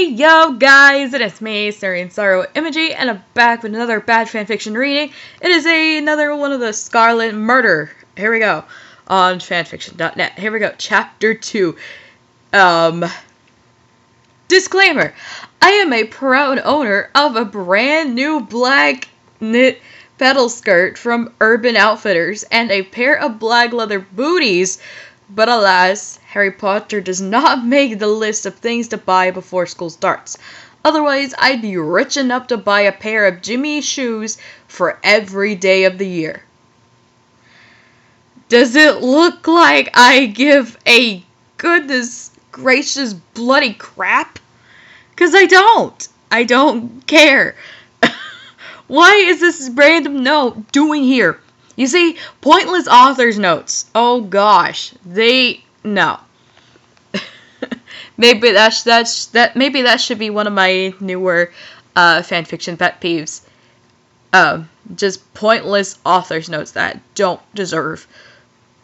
Hey yo guys, it is me, SearingSorrow Imagery, and I'm back with another bad fanfiction reading. It is another one of the Scarlett murder. Here we go, on fanfiction.net. Here we go, chapter 2. Disclaimer. I am a proud owner of a brand new black knit pedal skirt from Urban Outfitters and a pair of black leather booties. But alas, Harry Potter does not make the list of things to buy before school starts. Otherwise, I'd be rich enough to buy a pair of Jimmy shoes for every day of the year. Does it look like I give a goodness gracious bloody crap? 'Cause I don't. I don't care. What is this random note doing here? You see, pointless author's notes. Oh gosh, no. Maybe that should be one of my newer fanfiction pet peeves. Just pointless author's notes that don't deserve,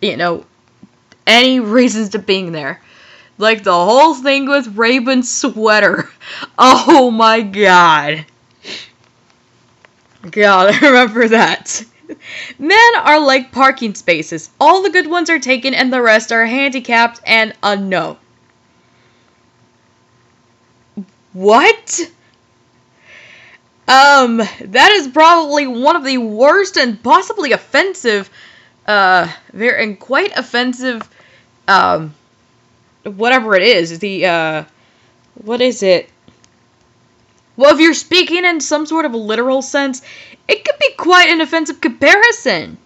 any reasons to being there. Like the whole thing with Raven's sweater. Oh my god. God, I remember that. Men are like parking spaces. All the good ones are taken and the rest are handicapped and unknown. What? That is probably one of the worst and possibly offensive, quite offensive, whatever it is, what is it? Well, if you're speaking in some sort of a literal sense, it could be quite an offensive comparison,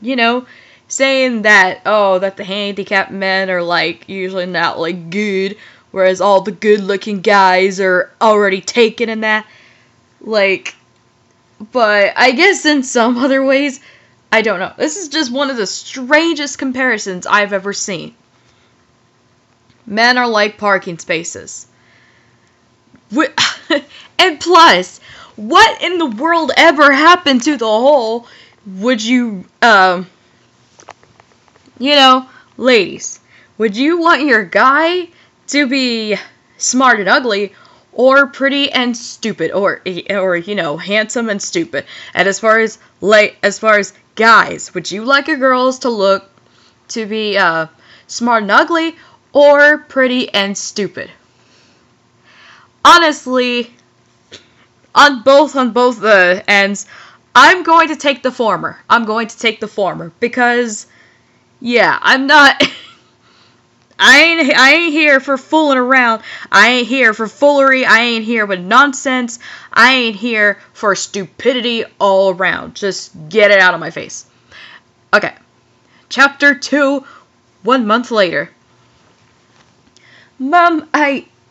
saying that, that the handicapped men are, usually not, good, whereas all the good-looking guys are already taken in that, but I guess in some other ways, I don't know. This is just one of the strangest comparisons I've ever seen. Men are like parking spaces. And plus, what in the world ever happened to the whole, would you, ladies, would you want your guy to be smart and ugly, or pretty and stupid, or handsome and stupid? And as far as guys, would you like your girls to be smart and ugly, or pretty and stupid? Honestly, on both the ends, I'm going to take the former. Because, yeah, I'm not. I ain't here for fooling around. I ain't here for foolery. I ain't here with nonsense. I ain't here for stupidity all around. Just get it out of my face. Okay, chapter 2. 1 month later. Mom,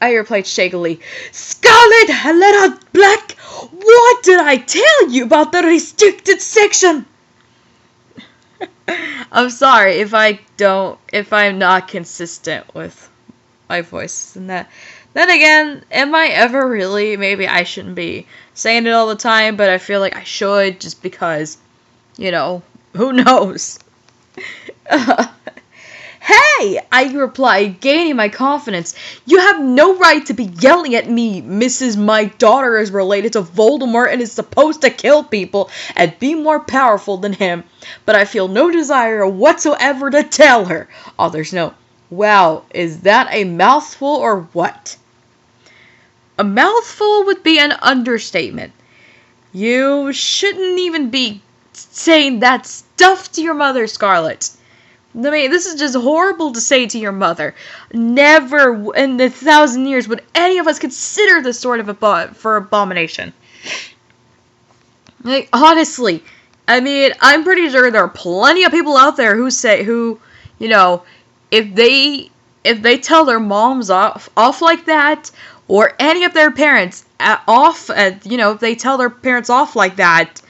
I replied shakily. Scarlett, Helena Black, what did I tell you about the restricted section? I'm sorry if I'm not consistent with my voice and that. Then again, am I ever really? Maybe I shouldn't be saying it all the time, but I feel like I should just because, who knows? Hey, I replied, gaining my confidence. You have no right to be yelling at me, Mrs. My daughter is related to Voldemort and is supposed to kill people and be more powerful than him. But I feel no desire whatsoever to tell her. Others know. Wow, is that a mouthful or what? A mouthful would be an understatement. You shouldn't even be saying that stuff to your mother, Scarlett. I mean, this is just horrible to say to your mother. Never in 1,000 years would any of us consider this sort of abomination. Honestly, I mean, I'm pretty sure there are plenty of people out there who if they tell their moms off like that, or any of their parents if they tell their parents off like that,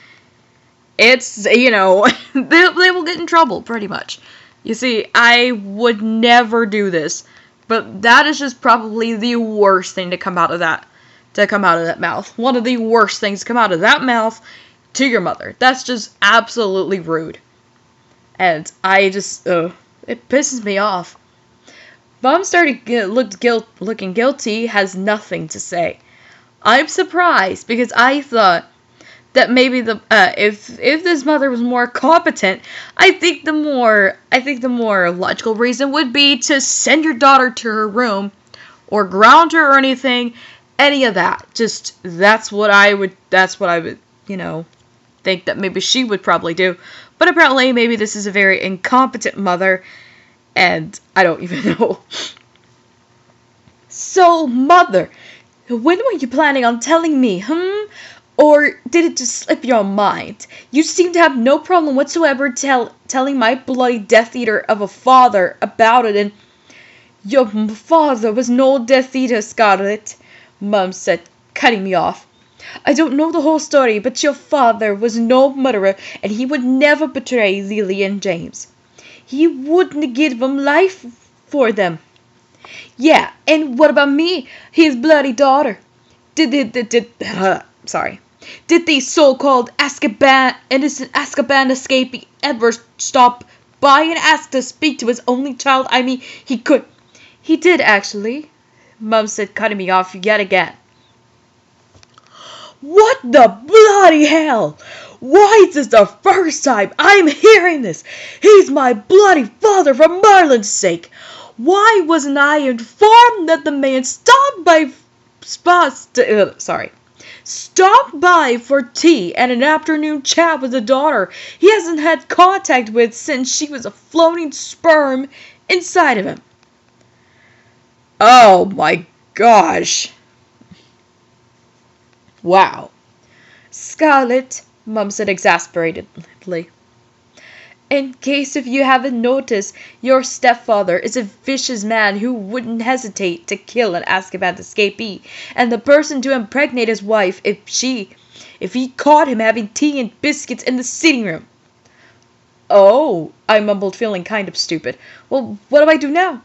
it's, they will get in trouble, pretty much. You see, I would never do this, but that is just probably the worst thing to come out of that mouth. One of the worst things to come out of that mouth to your mother. That's just absolutely rude. And I just, it pisses me off. Mom started looking guilty, has nothing to say. I'm surprised because I thought that maybe if this mother was more competent, I think the more logical reason would be to send your daughter to her room or ground her or any of that. Just that's what I would think that maybe she would probably do. But apparently maybe this is a very incompetent mother and I don't even know. So, mother, when were you planning on telling me, Or did it just slip your mind? You seem to have no problem whatsoever telling my bloody Death Eater of a father about it, and your father was no Death Eater, Scarlett, Mum said, cutting me off. I don't know the whole story, but your father was no murderer, and he would never betray Lily and James. He wouldn't give them life for them. Yeah, and what about me, his bloody daughter? Did the so-called innocent Azkaban escapee ever stop by and ask to speak to his only child? I mean, he could. He did, actually, Mum said, cutting me off yet again. What the bloody hell? Why is this the first time I'm hearing this? He's my bloody father, for Merlin's sake. Why wasn't I informed that the man stopped by for tea and an afternoon chat with a daughter he hasn't had contact with since she was a floating sperm inside of him? Oh my gosh. Wow. Scarlett, Mum said exasperatedly. In case if you haven't noticed, your stepfather is a vicious man who wouldn't hesitate to kill an Azkaban escapee, and the person to impregnate his wife if he caught him having tea and biscuits in the sitting room. Oh, I mumbled, feeling kind of stupid. Well, what do I do now?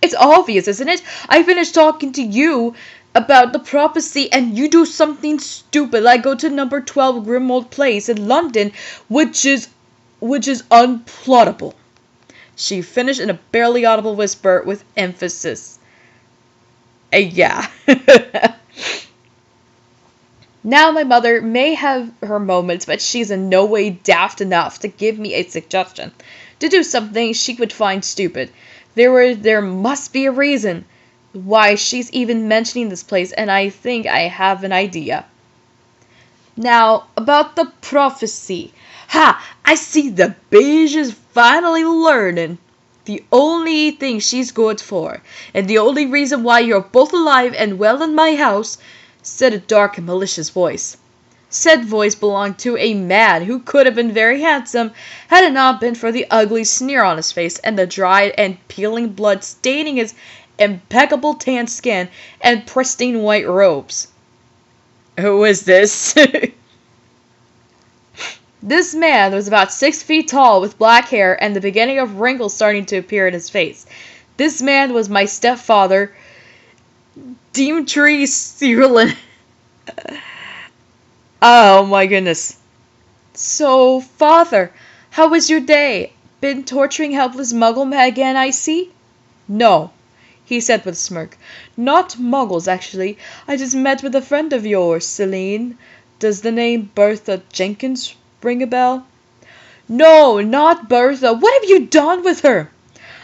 It's obvious, isn't it? I finished talking to you about the prophecy and you do something stupid like go to number 12 Grimmauld Place in London, which is unplottable. She finished in a barely audible whisper with emphasis. Yeah. Now my mother may have her moments, but she's in no way daft enough to give me a suggestion to do something she would find stupid. There must be a reason why she's even mentioning this place, and I think I have an idea. Now, about the prophecy. Ha! I see the bitch is finally learning the only thing she's good for, and the only reason why you're both alive and well in my house, said a dark and malicious voice. Said voice belonged to a man who could have been very handsome had it not been for the ugly sneer on his face and the dried and peeling blood staining his impeccable tan skin and pristine white robes. Who is this? This man was about 6 feet tall with black hair and the beginning of wrinkles starting to appear in his face. This man was my stepfather, Dimitri Sirlin. Oh my goodness. So, father, how was your day? Been torturing helpless Muggle again, I see? No, he said with a smirk. Not Muggles, actually. I just met with a friend of yours, Celine. Does the name Bertha Jenkins ring a bell? No, not Bertha. What have you done with her?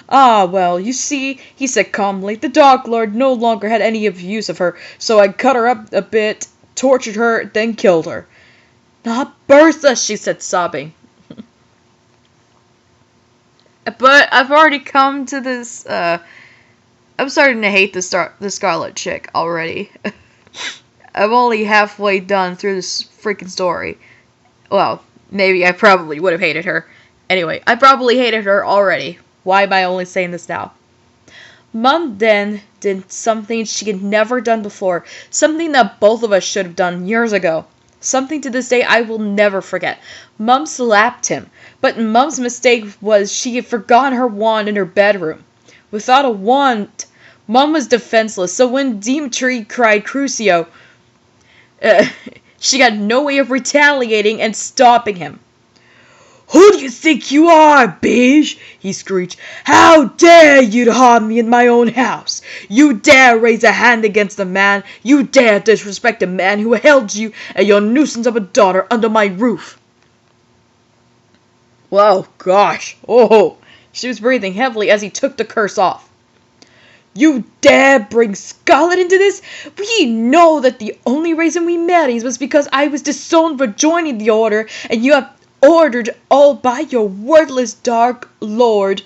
Ah, well, you see, he said calmly, the Dark Lord no longer had any use of her, so I cut her up a bit, tortured her, then killed her. Not Bertha, she said, sobbing. But I've already come to this, I'm starting to hate the Scarlet chick already. I'm only halfway done through this freaking story. Well, maybe I probably would have hated her. Anyway, I probably hated her already. Why am I only saying this now? Mum then did something she had never done before. Something that both of us should have done years ago. Something to this day I will never forget. Mum slapped him. But Mum's mistake was she had forgotten her wand in her bedroom. Without a wand, Mum was defenseless. So when Dimitri cried Crucio, she got no way of retaliating and stopping him. "Who do you think you are, bitch?" he screeched. "How dare you to harm me in my own house? You dare raise a hand against a man? You dare disrespect a man who held you and your nuisance of a daughter under my roof?" Whoa, gosh. Oh, she was breathing heavily as he took the curse off. "You dare bring Scarlett into this? We know that the only reason we married was because I was disowned for joining the order, and you have ordered all by your worthless Dark Lord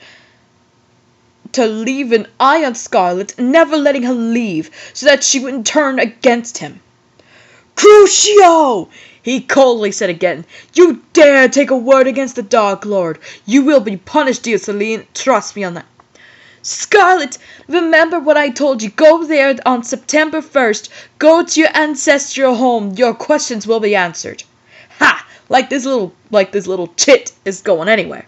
to leave an eye on Scarlett, never letting her leave, so that she wouldn't turn against him." "Crucio!" he coldly said again. "You dare take a word against the Dark Lord. You will be punished, dear Celine. Trust me on that." "Scarlett, remember what I told you. Go there on September 1st. Go to your ancestral home. Your questions will be answered." Ha! Like this little chit is going anywhere.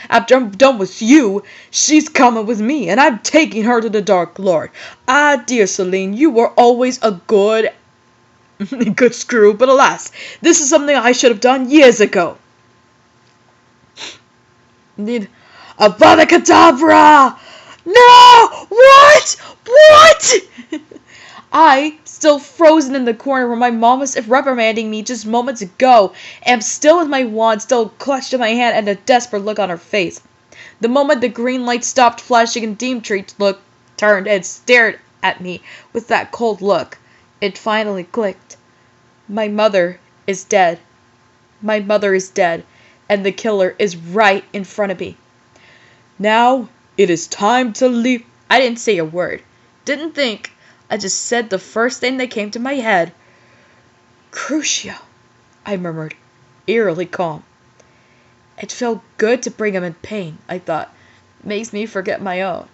"After I'm done with you, she's coming with me, and I'm taking her to the Dark Lord. Ah, dear Celine, you were always a good screw, but alas, this is something I should have done years ago." Indeed. "Avada Kedavra! No! What? What?" I, still frozen in the corner where my mom was reprimanding me just moments ago, am still with my wand still clutched in my hand and a desperate look on her face. The moment the green light stopped flashing and Dimitri turned and stared at me with that cold look, it finally clicked. My mother is dead. My mother is dead, and the killer is right in front of me. Now it is time to leave. I didn't say a word. Didn't think. I just said the first thing that came to my head. "Crucio," I murmured, eerily calm. It felt good to bring him in pain, I thought. Makes me forget my own.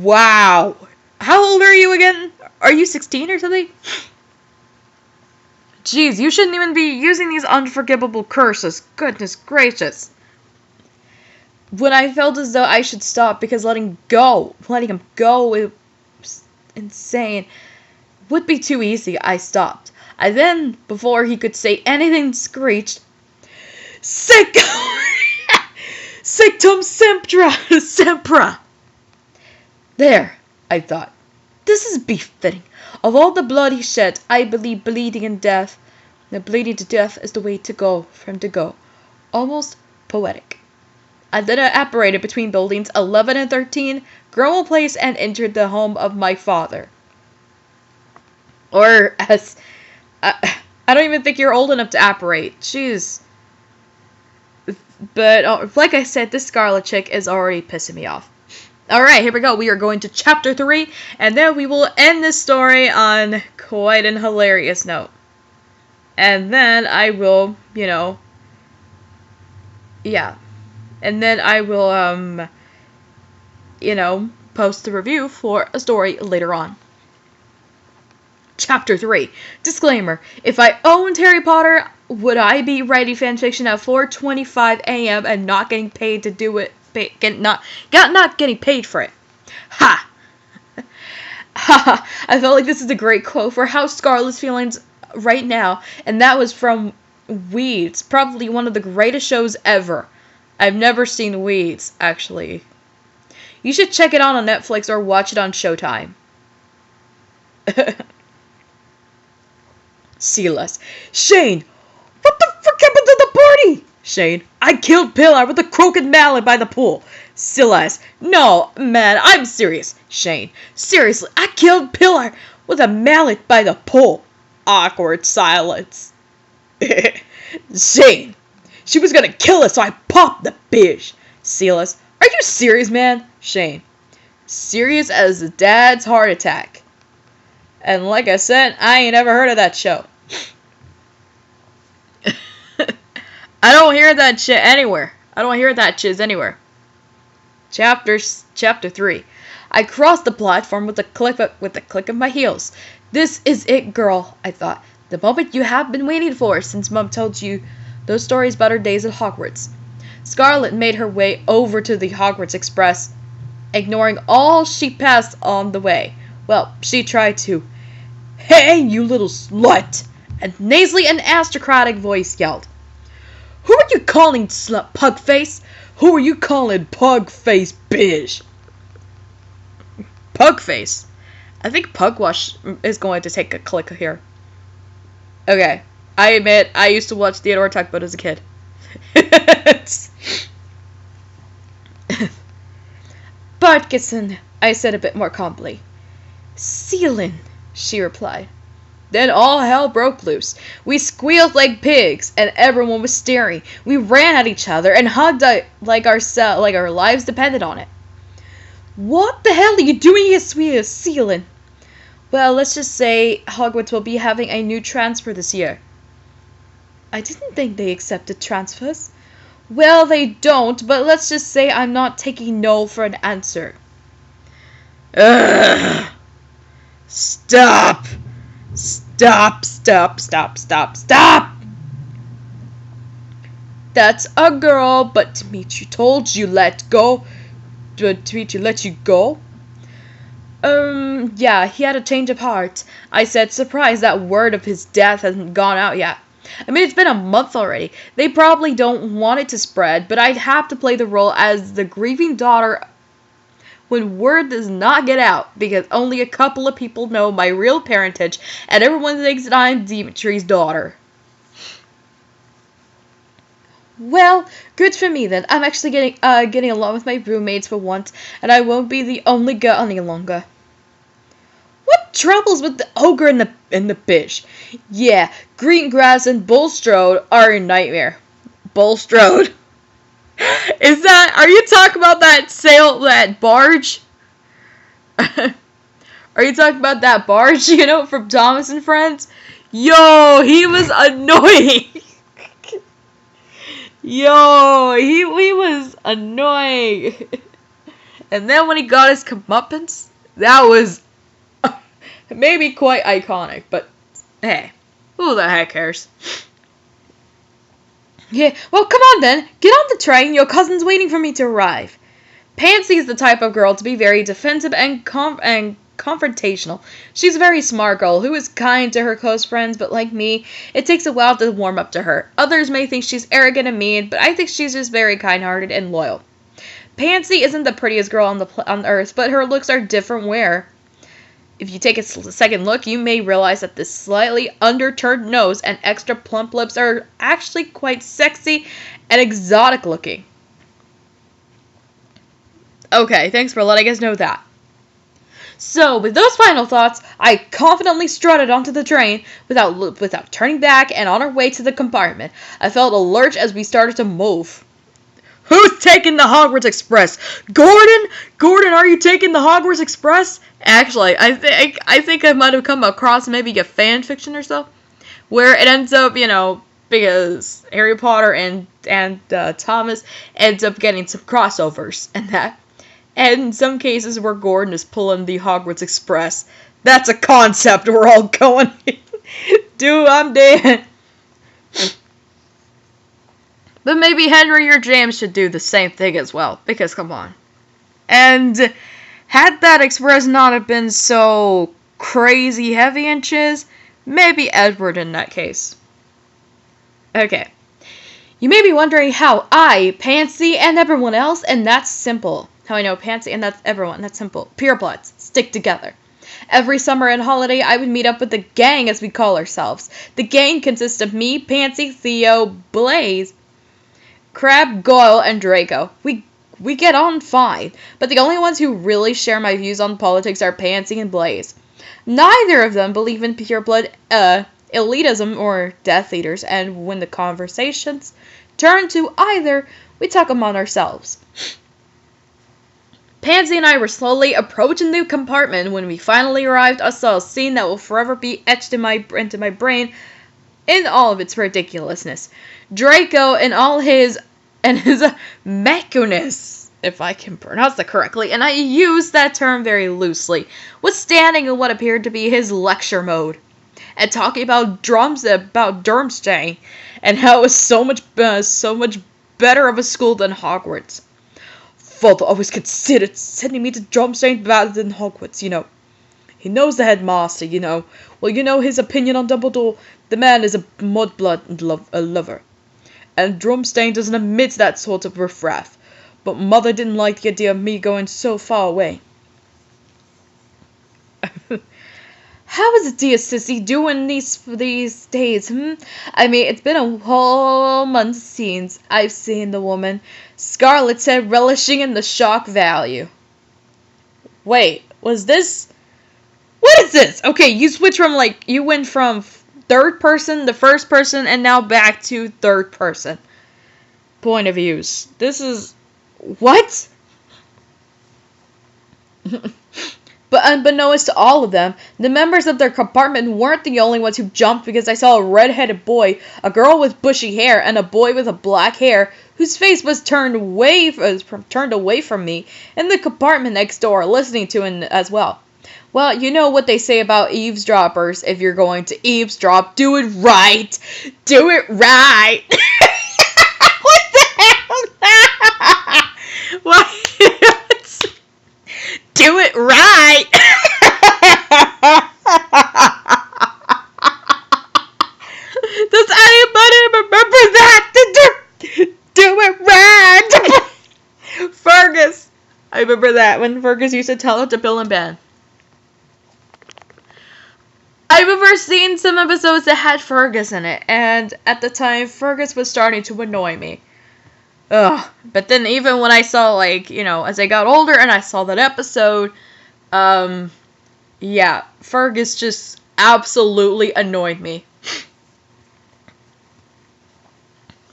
Wow. How old are you again? Are you 16 or something? Jeez, you shouldn't even be using these unforgivable curses. Goodness gracious. When I felt as though I should stop because letting him go, it was insane, would be too easy, I stopped. I then, before he could say anything, screeched, "Sic! Sictum sempra! There, I thought. This is befitting. Of all the blood he shed, I believe bleeding to death is the way to go for him to go. Almost poetic. I then apparated between buildings 11 and 13, Gromwell Place, and entered the home of my father. Or, as... I don't even think you're old enough to apparate. Jeez. But, like I said, this Scarlett chick is already pissing me off. Alright, here we go. We are going to chapter 3, and then we will end this story on quite an hilarious note. And then I will, yeah. And then I will, post the review for a story later on. Chapter 3. Disclaimer. If I owned Harry Potter, would I be writing fanfiction at 4:25 a.m. and not getting paid to do it? Not getting paid for it. Ha! Ha! I felt like this is a great quote for how Scarlett's feelings right now, and that was from Weeds, probably one of the greatest shows ever. I've never seen Weeds, actually. You should check it out on Netflix or watch it on Showtime. Silas. Shane! What the frick happened to the party? Shane. I killed Pilar with a crooked mallet by the pool. Silas. No, man, I'm serious. Shane. Seriously, I killed Pilar with a mallet by the pool. Awkward silence. Shane. She was gonna kill us, so I popped the bitch. Silas. Are you serious, man? Shane. Serious as a dad's heart attack. And like I said, I ain't ever heard of that show. I don't hear that shit anywhere. I don't hear that shiz anywhere. Chapter 3. I crossed the platform with a click of my heels. This is it, girl, I thought. The moment you have been waiting for since Mom told you those stories about her days at Hogwarts. Scarlett made her way over to the Hogwarts Express, ignoring all she passed on the way. Well, she tried to. Hey, you little slut! A nasally and aristocratic voice yelled. Who are you calling Pugface? Who are you calling Pugface, bitch? Pugface. I think Pugwash is going to take a click here. Okay. I admit, I used to watch Theodore Tugboat as a kid. Bartkeson, I said a bit more calmly. Sealin, she replied. Then all hell broke loose. We squealed like pigs, and everyone was staring. We ran at each other and hugged like our lives depended on it. What the hell are you doing here, sweet Sealin? Well, let's just say Hogwarts will be having a new transfer this year. I didn't think they accepted transfers. Well, they don't, but let's just say I'm not taking no for an answer. Ugh. Stop! Stop, stop, stop, stop, stop! That's a girl, but Dimitri told you let go. Dimitri let you go? Yeah, he had a change of heart. I said, surprised that word of his death hasn't gone out yet. I mean, it's been a month already. They probably don't want it to spread, but I'd have to play the role as the grieving daughter when word does not get out, because only a couple of people know my real parentage, and everyone thinks that I'm Dimitri's daughter. Well, good for me then. I'm actually getting along with my roommates for once, and I won't be the only girl any longer. What troubles with the ogre and the bitch? Yeah, Greengrass and Bulstrode are a nightmare. Bulstrode. Are you talking about that barge? Are you talking about that barge, from Thomas and Friends? Yo, he was annoying. Yo, he was annoying. And then when he got his comeuppance, that was maybe quite iconic, but hey, who the heck cares? Yeah, well, come on then. Get on the train. Your cousin's waiting for me to arrive. Pansy is the type of girl to be very defensive and confrontational. She's a very smart girl who is kind to her close friends, but like me, it takes a while to warm up to her. Others may think she's arrogant and mean, but I think she's just very kind-hearted and loyal. Pansy isn't the prettiest girl on Earth, but her looks are different where, if you take a second look, you may realize that this slightly underturned nose and extra plump lips are actually quite sexy and exotic looking. Okay, thanks for letting us know that. So, with those final thoughts, I confidently strutted onto the train without turning back and on our way to the compartment. I felt a lurch as we started to move. Who's taking the Hogwarts Express? Gordon? Gordon, are you taking the Hogwarts Express? Actually, I think I might have come across maybe a fan fiction or so, where it ends up, because Harry Potter and Thomas ends up getting some crossovers and that. And in some cases where Gordon is pulling the Hogwarts Express. That's a concept we're all going. Dude, I'm dead. But maybe Henry or James should do the same thing as well, because come on. And had that express not have been so crazy heavy inches, maybe Edward in that case. Okay. You may be wondering how I, Pansy, and everyone else, and that's simple. How I know Pansy and that's everyone, that's simple. Purebloods, stick together. Every summer and holiday, I would meet up with the gang, as we call ourselves. The gang consists of me, Pansy, Theo, Blaze, Crab, Goyle, and Draco. We get on fine, but the only ones who really share my views on politics are Pansy and Blaze. Neither of them believe in pureblood elitism or Death Eaters, and when the conversations turn to either, we talk among ourselves. Pansy and I were slowly approaching the compartment. When we finally arrived, I saw a scene that will forever be etched into my brain in all of its ridiculousness. Draco and all his mechaness, if I can pronounce that correctly, and I use that term very loosely, was standing in what appeared to be his lecture mode, and talking about Durmstrang, and how it was so much better of a school than Hogwarts. Father always considered sending me to Durmstrang rather than Hogwarts, He knows the headmaster, Well, his opinion on Dumbledore. The man is a mudblood lover. and Drumstain doesn't admit that sort of riffraff. But Mother didn't like the idea of me going so far away. How is dear Sissy doing these days, I mean, it's been a whole month since I've seen the woman, Scarlett said, relishing in the shock value. Wait, was this... What is this? Okay, you switch from, you went from third person to first person, and now back to third person point of views. This is... What? But unbeknownst to all of them, the members of their compartment weren't the only ones who jumped because I saw a red-headed boy, a girl with bushy hair, and a boy with a black hair whose face was turned away from me in the compartment next door, listening to it as well. Well, you know what they say about eavesdroppers. If you're going to eavesdrop, do it right. Do it right. What the hell? What? Do it right. Does anybody remember that? Do it right. Fergus. I remember that when Fergus used to tell it to Bill and Ben. I remember seeing some episodes that had Fergus in it, and at the time, Fergus was starting to annoy me. Ugh. But then even when I saw, as I got older and I saw that episode, yeah, Fergus just absolutely annoyed me.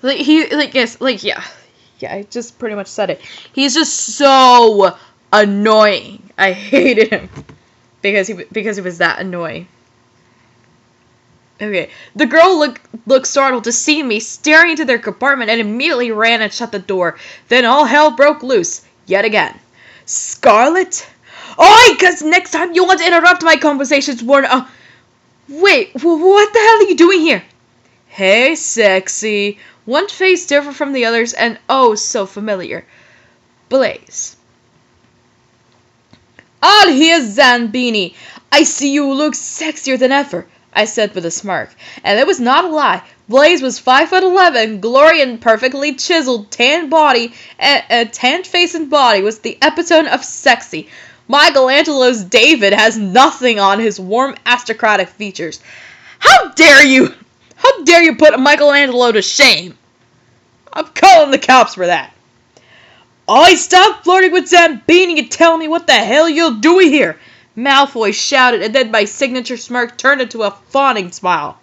Yeah, I just pretty much said it. He's just so annoying. I hated him because he was that annoying. Okay, the girl looked startled to see me staring into their compartment and immediately ran and shut the door. Then all hell broke loose, yet again. Scarlett? Oi, cause next time you want to interrupt my conversations, wait, what the hell are you doing here? Hey, sexy. One face different from the others and oh, so familiar. Blaze. All here, Zambini. I see you look sexier than ever, I said with a smirk. And it was not a lie. Blaze was 5'11", glory and perfectly chiseled, tan body, and tanned face and body was the epitome of sexy. Michelangelo's David has nothing on his warm aristocratic features. How dare you? How dare you put Michelangelo to shame? I'm calling the cops for that. I stop flirting with Zambini and tell me what the hell you're doing here, Malfoy shouted, and then my signature smirk turned into a fawning smile.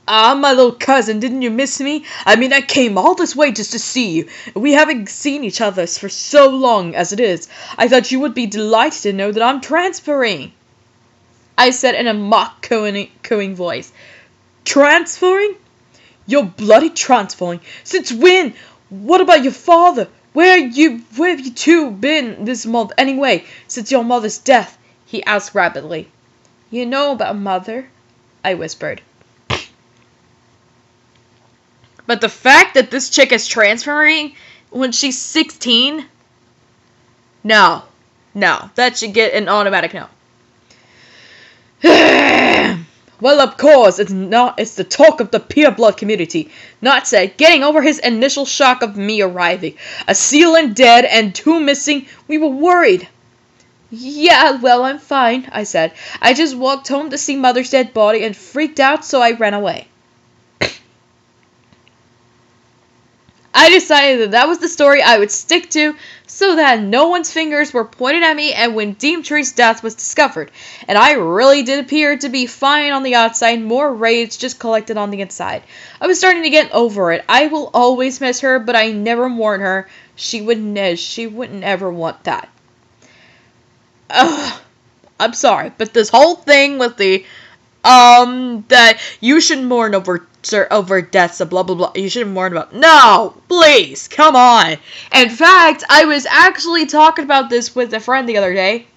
Ah, my little cousin, didn't you miss me? I mean, I came all this way just to see you. We haven't seen each other for so long as it is. I thought you would be delighted to know that I'm transferring, I said in a mock cooing voice. Transferring? You're bloody transferring. Since when? What about your father? Where have you two been this month anyway, since your mother's death? He asked rapidly. You know about Mother? I whispered. But the fact that this chick is transferring when she's 16? No, that should get an automatic no. Well, of course, it's the talk of the pure blood community. Not said, getting over his initial shock of me arriving. A ceiling dead and 2 missing, we were worried. Yeah, well, I'm fine, I said. I just walked home to see Mother's dead body and freaked out, so I ran away. I decided that was the story I would stick to, so that no one's fingers were pointed at me and when Dimitri's death was discovered. And I really did appear to be fine on the outside, more rage just collected on the inside. I was starting to get over it. I will always miss her, but I never warned her. She wouldn't ever want that. I'm sorry, but this whole thing with the, that you should mourn over deaths of blah blah blah. You shouldn't mourn about. No, please, come on. In fact, I was actually talking about this with a friend the other day.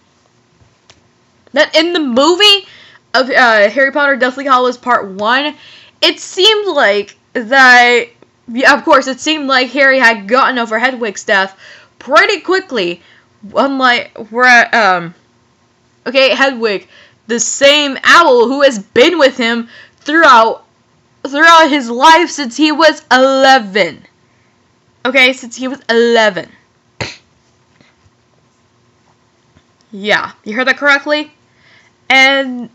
That in the movie of Harry Potter Deathly Hallows Part 1, it seemed like that. Yeah, of course, it seemed like Harry had gotten over Hedwig's death pretty quickly. Unlike Hedwig, the same owl who has been with him throughout throughout his life since he was 11. Okay, since he was 11. Yeah, you heard that correctly? And,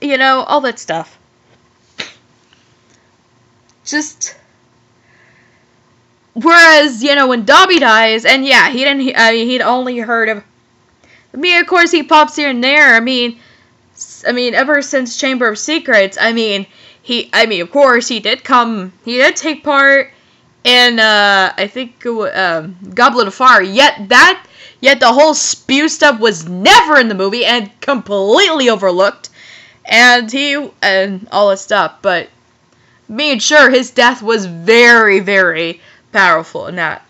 you know, all that stuff. Just... Whereas, you know, when Dobby dies, and yeah, he'd only heard of... I mean, of course, he pops here and there. I mean, ever since Chamber of Secrets, of course, he did take part in, I think, Goblet of Fire, yet the whole spew stuff was never in the movie, and completely overlooked, and all this stuff, but, sure, his death was very, very powerful in that.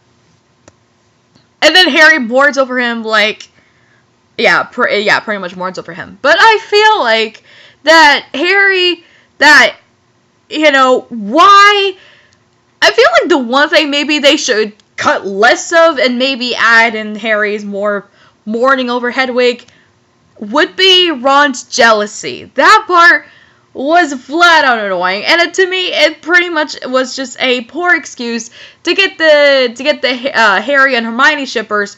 And then Harry mourns over him, like, pretty much mourns over him. But I feel like that Harry, why... I feel like the one thing maybe they should cut less of and maybe add in Harry's more mourning over Hedwig would be Ron's jealousy. That part was flat out annoying, and to me, it pretty much was just a poor excuse to get the Harry and Hermione shippers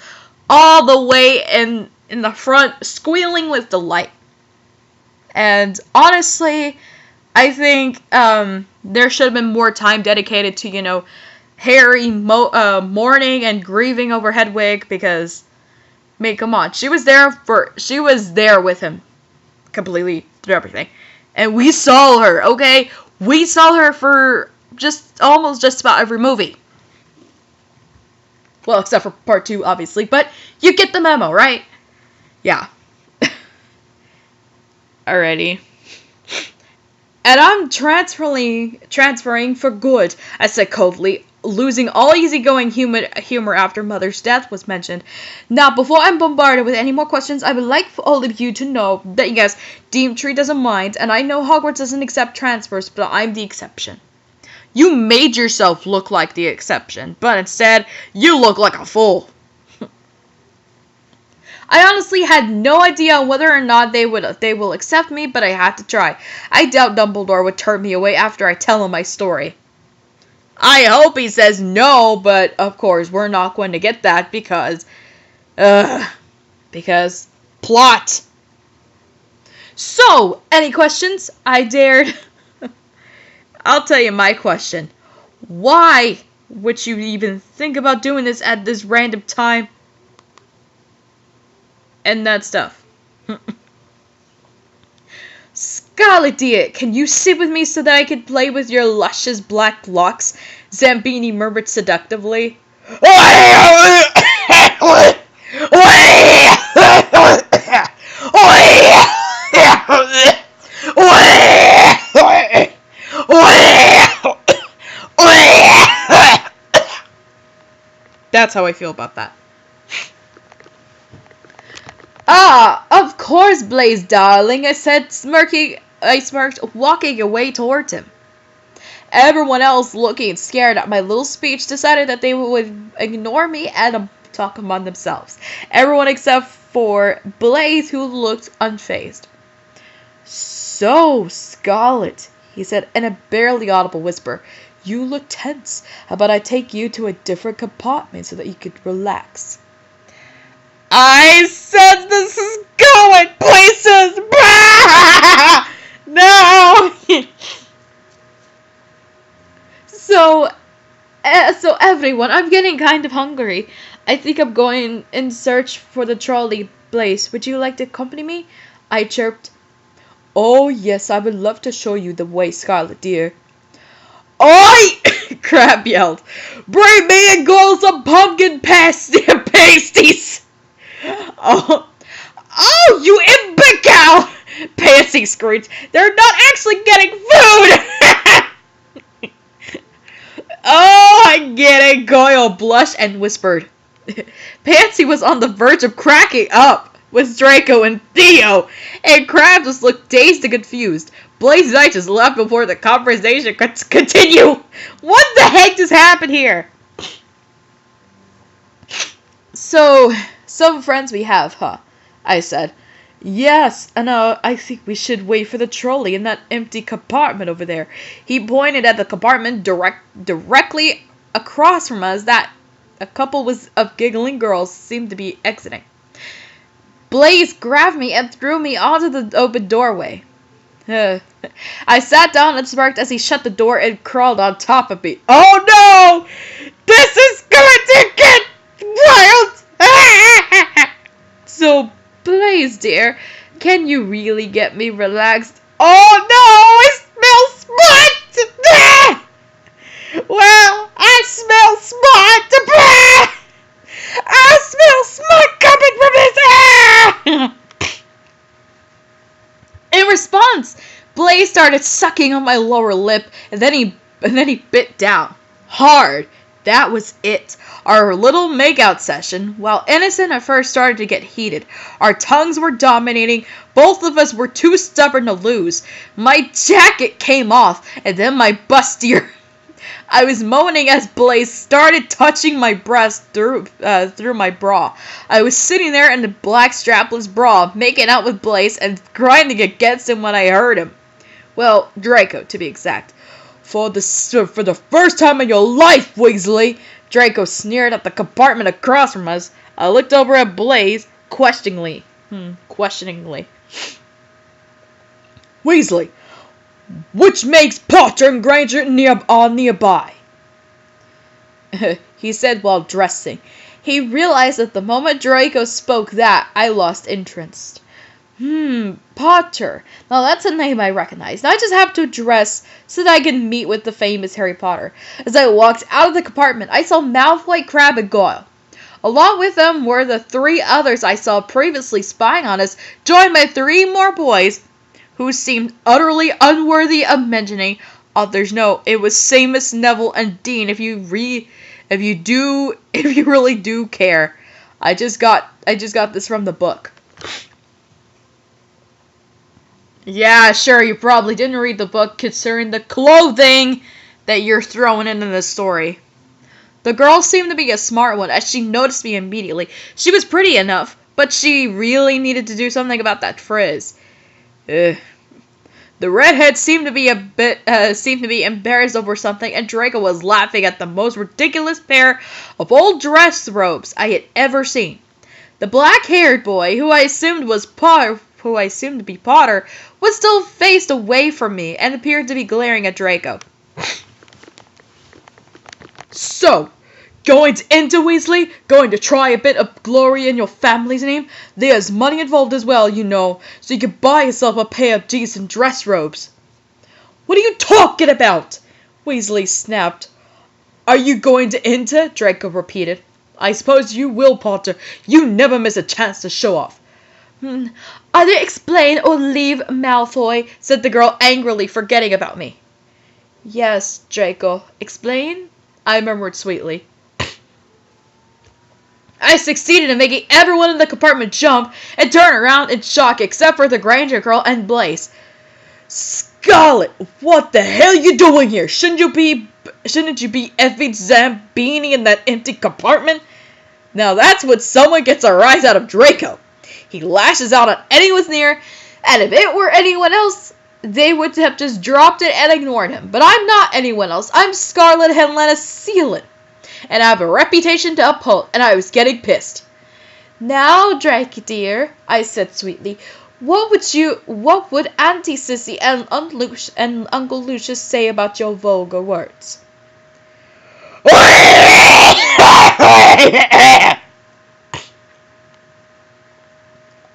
all the way in the front, squealing with delight. And honestly, I think there should have been more time dedicated to, Harry mourning and grieving over Hedwig, because, come on, she was there with him completely through everything. And we saw her, okay? We saw her for almost just about every movie. Well, except for part 2, obviously, but you get the memo, right? Yeah. Alrighty. And I'm transferring for good, I said coldly, losing all easygoing humor after Mother's death was mentioned. Now, before I'm bombarded with any more questions, I would like for all of you to know that, yes, Deantree doesn't mind, and I know Hogwarts doesn't accept transfers, but I'm the exception. You made yourself look like the exception, but instead, you look like a fool. I honestly had no idea whether or not they will accept me, but I had to try. I doubt Dumbledore would turn me away after I tell him my story. I hope he says no, but of course we're not going to get that because plot. So, any questions? I dared. I'll tell you my question. Why would you even think about doing this at this random time? And that stuff. Scarlett, dear, can you sit with me so that I can play with your luscious black locks? Zambini murmured seductively. That's how I feel about that. Ah, of course, Blaze, darling, I said, I smirked, walking away towards him. Everyone else, looking scared at my little speech, decided that they would ignore me and talk among themselves. Everyone except for Blaze, who looked unfazed. So, Scarlett, he said in a barely audible whisper, you look tense. How about I take you to a different compartment so that you could relax? I said this is going places! No! So everyone, I'm getting kind of hungry. I think I'm going in search for the trolley. Blaze, would you like to accompany me? I chirped. Oh yes, I would love to show you the way, Scarlett dear. Oi! Crab yelled. Bring me and girls some pumpkin pasties! Oh, you imbecile! Pansy screeched. They're not actually getting food! Oh, I get it. Goyle blushed and whispered. Pansy was on the verge of cracking up with Draco and Theo, and Crab just looked dazed and confused. Blaze and I just left before the conversation could continue. What the heck just happened here? So, some friends we have, huh? I said. Yes, and I think we should wait for the trolley in that empty compartment over there. He pointed at the compartment directly across from us that a couple of giggling girls seemed to be exiting. Blaze grabbed me and threw me onto the open doorway. I sat down and smirked as he shut the door and crawled on top of me. Oh no! This is going to get wild! So, Blaze, dear, can you really get me relaxed? Oh no! I smell smut! Well, I smell smut! I smell smut coming from his hair! In response, Blaze started sucking on my lower lip, and then he bit down. Hard. That was it. Our little makeout session, while innocent at first, started to get heated. Our tongues were dominating. Both of us were too stubborn to lose. My jacket came off, and then my bustier. I was moaning as Blaze started touching my breast through my bra. I was sitting there in the black strapless bra, making out with Blaze and grinding against him when I heard him. Well, Draco, to be exact. For the first time in your life, Weasley! Draco sneered at the compartment across from us. I looked over at Blaze, questioningly. Weasley, which makes Potter and Granger nearby? He said while dressing. He realized that the moment Draco spoke that, I lost interest. Potter. Now that's a name I recognize. Now I just have to dress so that I can meet with the famous Harry Potter. As I walked out of the compartment, I saw Malfoy, Crabbe, and Goyle. Along with them were the 3 others I saw previously spying on us, joined by 3 more boys who seemed utterly unworthy of mentioning. Others know it was Seamus, Neville, and Dean. If you really do care. I just got this from the book. Yeah, sure, you probably didn't read the book concerning the clothing that you're throwing into the story. The girl seemed to be a smart one, as she noticed me immediately. She was pretty enough, but she really needed to do something about that frizz. The redhead seemed to be embarrassed over something, and Draco was laughing at the most ridiculous pair of old dress robes I had ever seen. The black-haired boy, who I assumed to be Potter, was still faced away from me and appeared to be glaring at Draco. So, going to enter Weasley? Going to try a bit of glory in your family's name? There's money involved as well, you know, so you can buy yourself a pair of decent dress robes. What are you talking about? Weasley snapped. Are you going to enter? Draco repeated. I suppose you will, Potter. You never miss a chance to show off. Either explain or leave, Malfoy, said the girl angrily, forgetting about me. Yes, Draco. Explain? I murmured sweetly. I succeeded in making everyone in the compartment jump and turn around in shock, except for the Granger girl and Blaze. Scarlett, what the hell are you doing here? Shouldn't you be effing Zambini in that empty compartment? Now that's when someone gets a rise out of Draco. He lashes out on anyone near, and if it were anyone else, they would have just dropped it and ignored him. But I'm not anyone else. I'm Scarlett Helena Sealing, and I have a reputation to uphold, and I was getting pissed. Now, Draco dear, I said sweetly, what would Auntie Sissy and Uncle Lucius say about your vulgar words?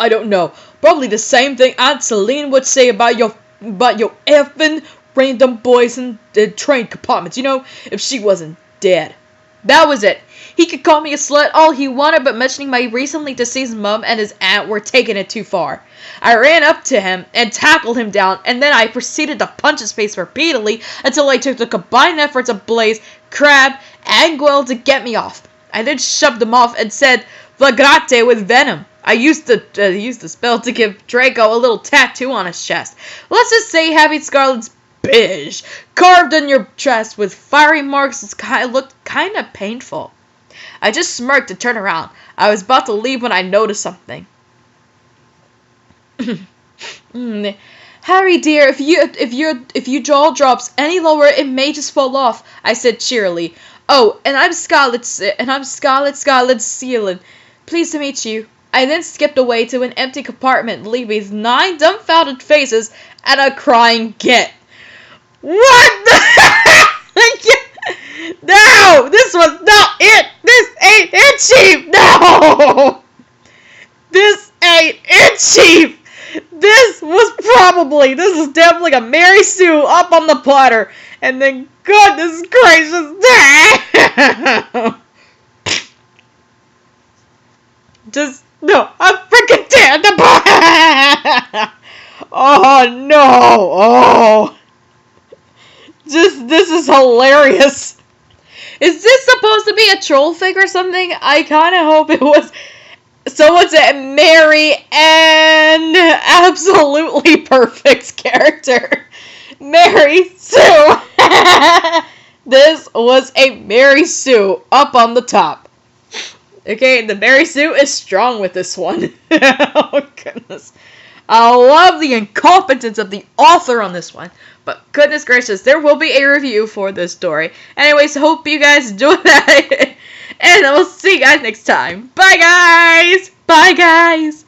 I don't know. Probably the same thing Aunt Celine would say about your effing random boys in the train compartments, you know, if she wasn't dead. That was it. He could call me a slut all he wanted, but mentioning my recently deceased mom and his aunt were taking it too far. I ran up to him and tackled him down, and then I proceeded to punch his face repeatedly until I took the combined efforts of Blaze, Crabbe, and Goyle to get me off. I then shoved him off and said, Flagrate with venom. I used the spell to give Draco a little tattoo on his chest. Let's just say having Scarlett's Bish carved on your chest with fiery marks looked kind of painful. I just smirked and turned around. I was about to leave when I noticed something. Harry dear, if your jaw drops any lower, it may just fall off, I said cheerily. Oh, and I'm Scarlett Sealing. Pleased to meet you. I then skipped away to an empty compartment, leaving 9 dumbfounded faces and a crying Git. What the No! This was not it! This ain't it, Chief! No! This ain't it, Chief! This is definitely a Mary Sue up on the platter. And then, goodness gracious, no, I'm freaking dead! Oh, no! Oh! This is hilarious. Is this supposed to be a troll thing or something? I kind of hope it was. Someone said Mary and absolutely perfect character. Mary Sue. This was a Mary Sue up on the top. Okay, the Mary Sue is strong with this one. Oh, goodness. I love the incompetence of the author on this one. But goodness gracious, there will be a review for this story. Anyways, hope you guys enjoyed that. And I will see you guys next time. Bye, guys! Bye, guys!